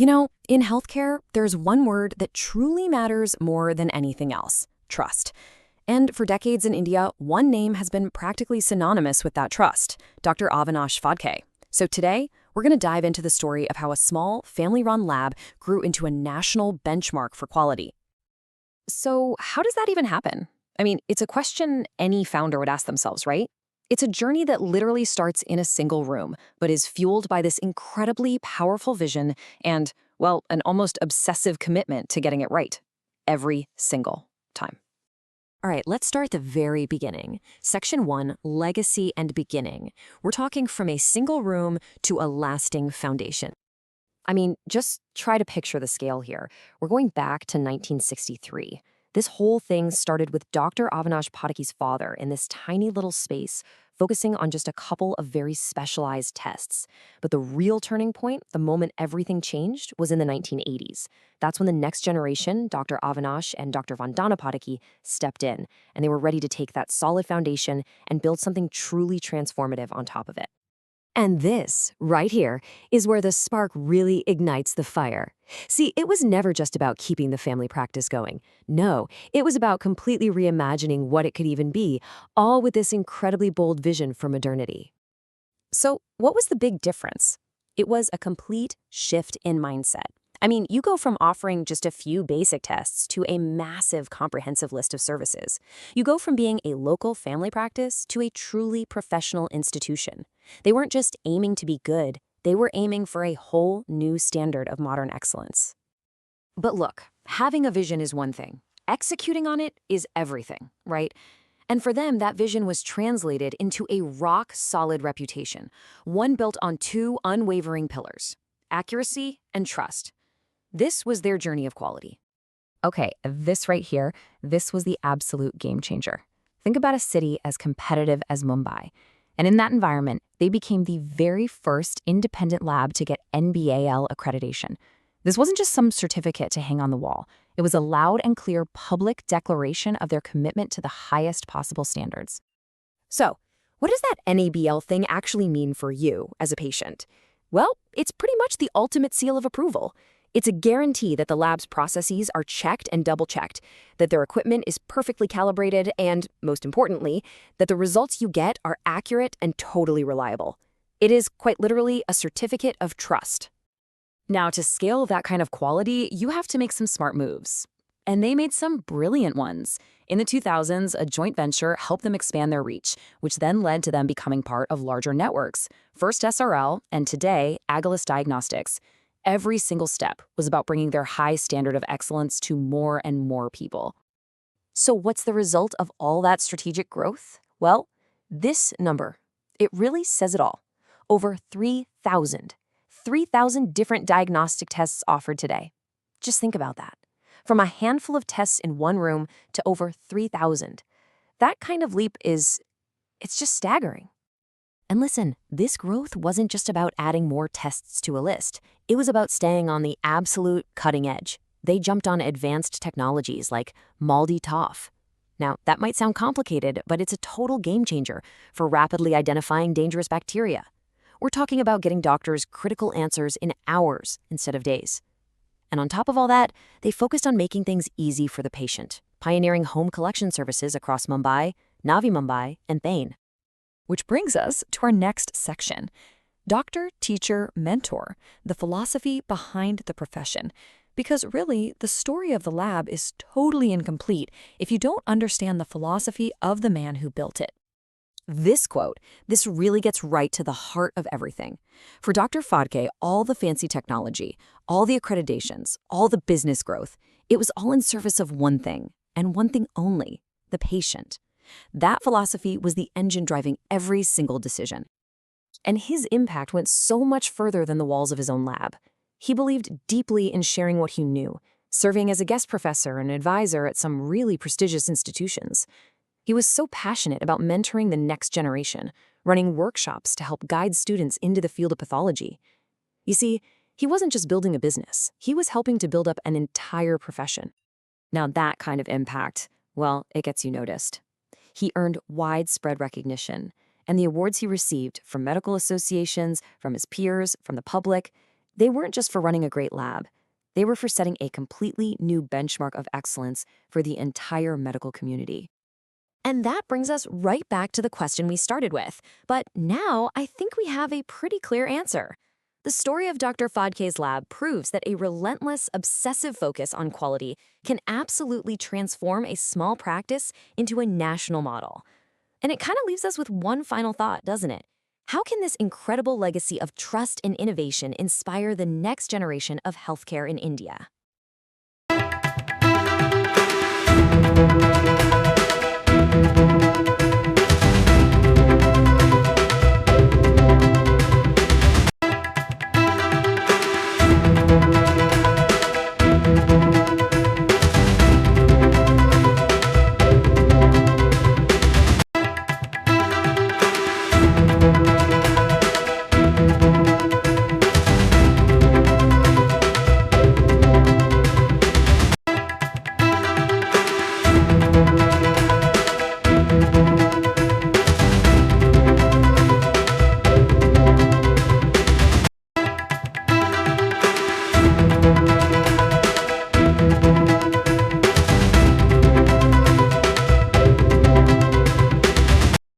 In healthcare, there's one word that truly matters more than anything else: trust. And for decades in India, one name has been practically synonymous with that trust: Dr. Avinash Phadke. So today, we're going to dive into the story of how a small, family-run lab grew into a national benchmark for quality. So how does that even happen? It's a question any founder would ask themselves, right? It's a journey that literally starts in a single room, but is fueled by this incredibly powerful vision and, well, an almost obsessive commitment to getting it right. Every single time. All right, let's start at the very beginning. Section 1, Legacy and Beginning. We're talking from a single room to a lasting foundation. Just try to picture the scale here. We're going back to 1963. This whole thing started with Dr. Avinash Phadke's father in this tiny little space, focusing on just a couple of very specialized tests. But the real turning point, the moment everything changed, was in the 1980s. That's when the next generation, Dr. Avinash and Dr. Vandana Phadke, stepped in, and they were ready to take that solid foundation and build something truly transformative on top of it. And this, right here, is where the spark really ignites the fire. See, it was never just about keeping the family practice going. No, it was about completely reimagining what it could even be, all with this incredibly bold vision for modernity. So, what was the big difference? It was a complete shift in mindset. You go from offering just a few basic tests to a massive comprehensive list of services. You go from being a local family practice to a truly professional institution. They weren't just aiming to be good, they were aiming for a whole new standard of modern excellence. But look, having a vision is one thing. Executing on it is everything, right? And for them, that vision was translated into a rock-solid reputation, one built on two unwavering pillars: accuracy and trust. This was their journey of quality. Okay, this right here, this was the absolute game changer. Think about a city as competitive as Mumbai. And in that environment, they became the very first independent lab to get NABL accreditation. This wasn't just some certificate to hang on the wall. It was a loud and clear public declaration of their commitment to the highest possible standards. So, what does that NABL thing actually mean for you as a patient? Well, it's pretty much the ultimate seal of approval. It's a guarantee that the lab's processes are checked and double-checked, that their equipment is perfectly calibrated, and, most importantly, that the results you get are accurate and totally reliable. It is, quite literally, a certificate of trust. Now, to scale that kind of quality, you have to make some smart moves. And they made some brilliant ones. In the 2000s, a joint venture helped them expand their reach, which then led to them becoming part of larger networks. First SRL, and today, Agilus Diagnostics. Every single step was about bringing their high standard of excellence to more and more people. So what's the result of all that strategic growth? Well, this number, it really says it all. Over 3,000 different diagnostic tests offered today. Just think about that. From a handful of tests in one room to over 3,000. That kind of leap it's just staggering. And listen, this growth wasn't just about adding more tests to a list. It was about staying on the absolute cutting edge. They jumped on advanced technologies like MALDI-TOF. Now, that might sound complicated, but it's a total game changer for rapidly identifying dangerous bacteria. We're talking about getting doctors critical answers in hours instead of days. And on top of all that, they focused on making things easy for the patient, pioneering home collection services across Mumbai, Navi Mumbai, and Thane. Which brings us to our next section: Doctor, Teacher, Mentor, the philosophy behind the profession. Because really, the story of the lab is totally incomplete if you don't understand the philosophy of the man who built it. This quote, this really gets right to the heart of everything. For Dr. Phadke, all the fancy technology, all the accreditations, all the business growth, it was all in service of one thing, and one thing only: the patient. That philosophy was the engine driving every single decision. And his impact went so much further than the walls of his own lab. He believed deeply in sharing what he knew, serving as a guest professor and advisor at some really prestigious institutions. He was so passionate about mentoring the next generation, running workshops to help guide students into the field of pathology. You see, he wasn't just building a business, he was helping to build up an entire profession. Now that kind of impact, well, it gets you noticed. He earned widespread recognition, and the awards he received from medical associations, from his peers, from the public, They weren't just for running a great lab. They were for setting a completely new benchmark of excellence for the entire medical community. And that brings us right back to the question we started with. But now I think we have a pretty clear answer. The story of Dr. Phadke's lab proves that a relentless, obsessive focus on quality can absolutely transform a small practice into a national model. And it kind of leaves us with one final thought, doesn't it? How can this incredible legacy of trust and innovation inspire the next generation of healthcare in India?